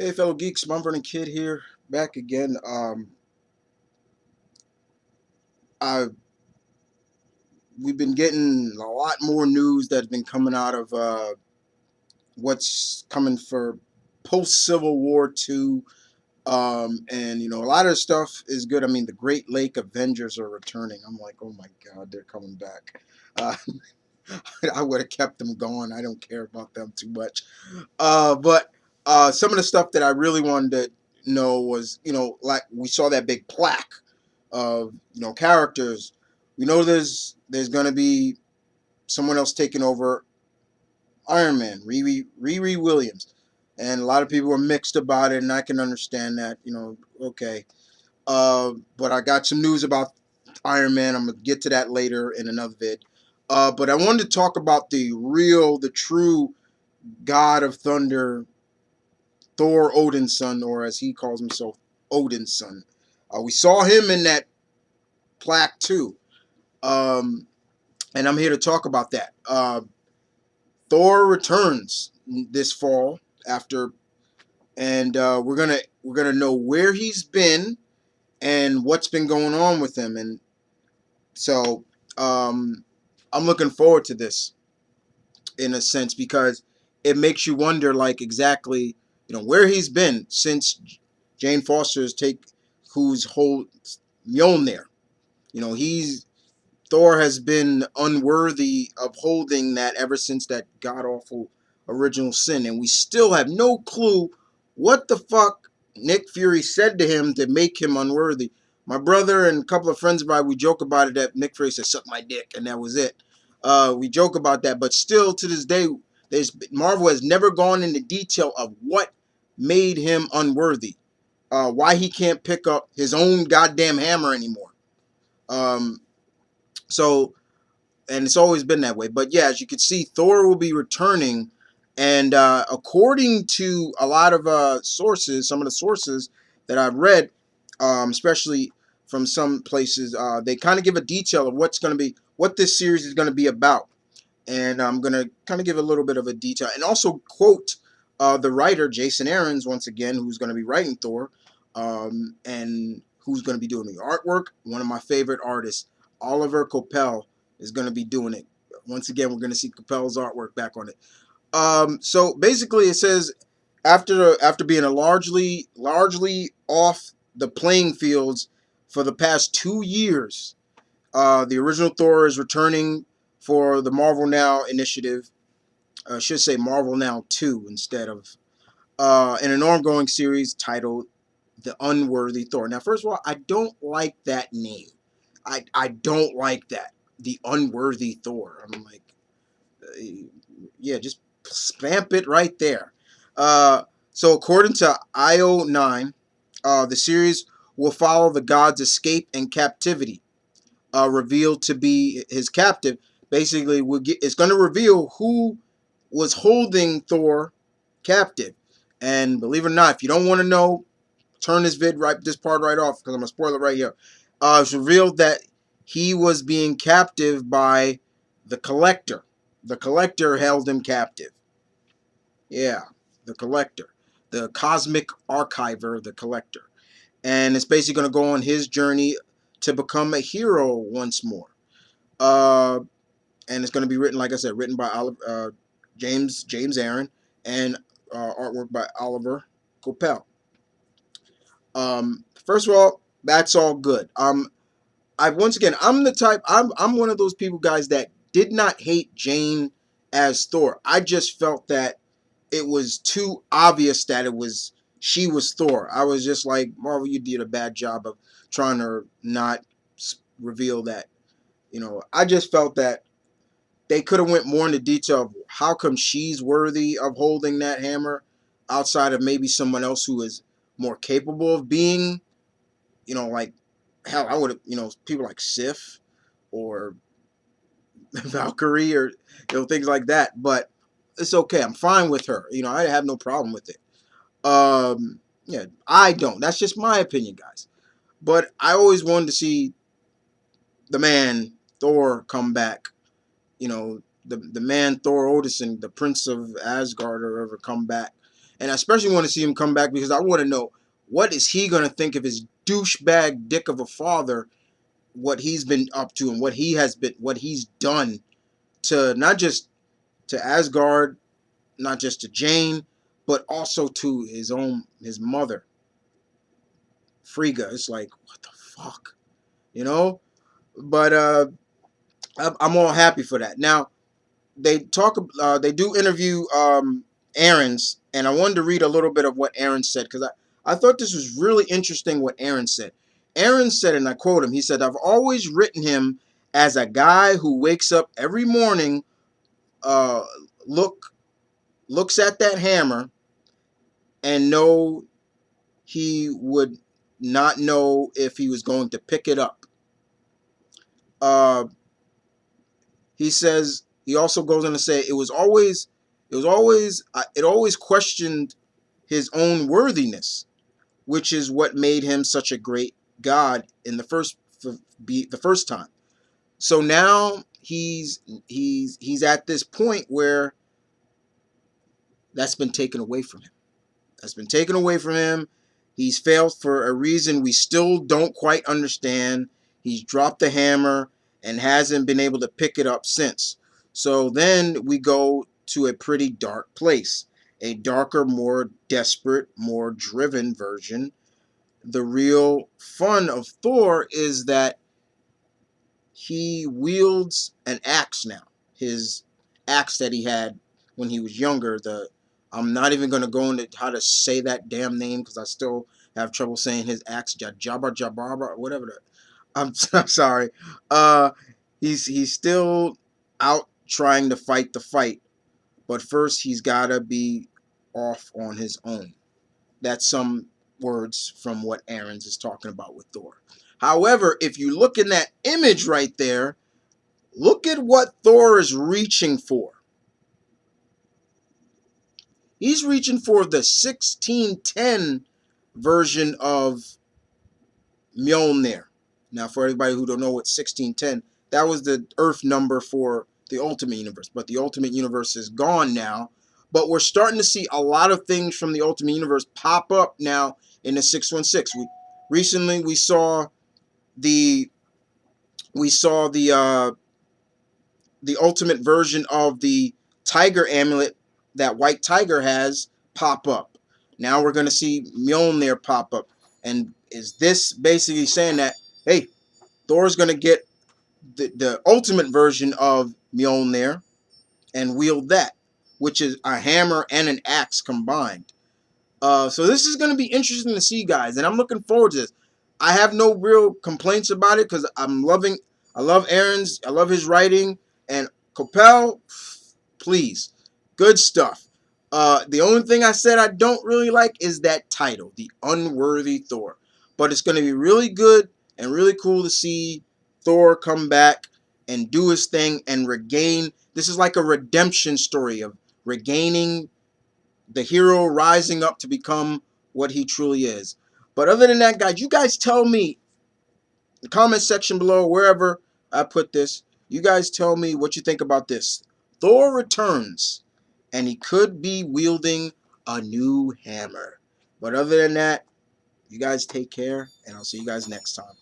Hey, fellow geeks, Mumford and Kid here, back again. I We've been getting a lot more news that's been coming out of what's coming for post Civil War II, and a lot of stuff is good. I mean, the Great Lake Avengers are returning. I'm like, oh my God, they're coming back. Uh, I would have kept them going. I don't care about them too much. But some of the stuff that I really wanted to know was, like we saw that big plaque of characters. We know there's gonna be someone else taking over Iron Man, Riri Williams, and a lot of people were mixed about it, and I can understand that. Okay. But I got some news about Iron Man. I'm gonna get to that later in another vid. But I wanted to talk about the true God of Thunder, Thor, Odin's son, or as he calls himself, Odin's son. We saw him in that plaque too, um, and I'm here to talk about that. Thor returns this fall after, and we're gonna know where he's been and what's been going on with him, and so I'm looking forward to this in a sense because it makes you wonder, like exactly where he's been since Jane Foster's take, who's whole Mjolnir. He's Thor has been unworthy of holding that ever since that god awful original sin, and we still have no clue what the fuck Nick Fury said to him to make him unworthy. My brother and a couple of friends of mine, we joke about it that Nick Fury said, "Suck my dick," and that was it. We joke about that, but still to this day, Marvel has never gone into detail of what made him unworthy. Why he can't pick up his own goddamn hammer anymore. Um, so and it's always been that way. But yeah, as you can see, Thor will be returning, and according to a lot of sources, some of the sources that I've read, especially from some places, they kind of give a detail of what this series is going to be about, and I'm going to kind of give a little bit of a detail, and also quote the writer Jason Aaron's once again, who's going to be writing Thor, and who's going to be doing the artwork. One of my favorite artists, Olivier Coipel, is going to be doing it. Once again, we're going to see Coipel's artwork back on it. So basically, it says after being a largely off the playing fields for the past 2 years, the original Thor is returning for the Marvel Now initiative. I should say Marvel Now 2 instead of in an ongoing series titled The Unworthy Thor. Now, first of all, I don't like that name. I don't like that. The Unworthy Thor. I'm like, yeah, just spamp it right there. So according to IO9, the series will follow the god's escape and captivity, revealed to be his captive. Basically, it's going to reveal who was holding Thor captive. And believe it or not, if you don't want to know, turn this part right off because I'm gonna spoil it right here. It's revealed that he was being captive by the Collector. The Collector held him captive. Yeah, the Collector, the Cosmic Archiver, the Collector, and it's basically gonna go on his journey to become a hero once more. Uh, and it's gonna be written, like I said, written by James Aaron, and artwork by Oliver Coipel. First of all, that's all good. Once again, I'm one of those people, guys, that did not hate Jane as Thor. I just felt that it was too obvious that she was Thor. I was just like, Marvel, you did a bad job of trying to not reveal that. I just felt that they could have went more into detail of how come she's worthy of holding that hammer outside of maybe someone else who is more capable of being, like, hell, I would have, people like Sif or Valkyrie, or things like that. But it's okay. I'm fine with her. I have no problem with it. Yeah, I don't. That's just my opinion, guys. But I always wanted to see the man Thor come back. The man Thor Odinson, the Prince of Asgard, or ever come back. and I especially want to see him come back because I want to know what is he going to think of his douchebag dick of a father, what he's been up to and what he's done to not just to Asgard, not just to Jane, but also to his mother, Frigga. It's like, what the fuck, you know? But I'm all happy for that. Now they do interview Aaron's, and I wanted to read a little bit of what Aaron said because I thought this was really interesting what Aaron said. Aaron said, and I quote him, he said, "I've always written him as a guy who wakes up every morning, uh, looks at that hammer and know he would not know if he was going to pick it up." Uh, he says he also goes on to say it always questioned his own worthiness, which is what made him such a great god in the first time. So now he's at this point where that's been taken away from him. That's been taken away from him. He's failed for a reason we still don't quite understand. He's dropped the hammer and hasn't been able to pick it up since. So then we go to a pretty dark place. A darker, more desperate, more driven version. The real fun of Thor is that he wields an axe now. His axe that he had when he was younger. I'm not even going to go into how to say that damn name because I still have trouble saying his axe. Jabba, whatever. I'm sorry. He's still out trying to fight the fight, but first he's got to be off on his own. That's some words from what Aaron's is talking about with Thor. However, if you look in that image right there, look at what Thor is reaching for. He's reaching for the 1610 version of Mjolnir. Now, for everybody who don't know what 1610, that was the Earth number for the Ultimate Universe. But the Ultimate Universe is gone now. But we're starting to see a lot of things from the Ultimate Universe pop up now in the 616. Recently we saw the we saw the ultimate version of the tiger amulet that White Tiger has pop up. Now we're going to see Mjolnir pop up. And is this basically saying that, hey, Thor's going to get the ultimate version of Mjolnir and wield that, which is a hammer and an axe combined. So this is going to be interesting to see, guys, and I'm looking forward to this. I have no real complaints about it because I love Aaron's, I love his writing, and Coipel, please, good stuff. The only thing I said I don't really like is that title, The Unworthy Thor. But it's going to be really good and really cool to see Thor come back and do his thing and regain. This is like a redemption story of regaining the hero rising up to become what he truly is. But other than that, guys, you guys tell me in the comment section below, wherever I put this, you guys tell me what you think about this. Thor returns, and he could be wielding a new hammer. But other than that, you guys take care, and I'll see you guys next time.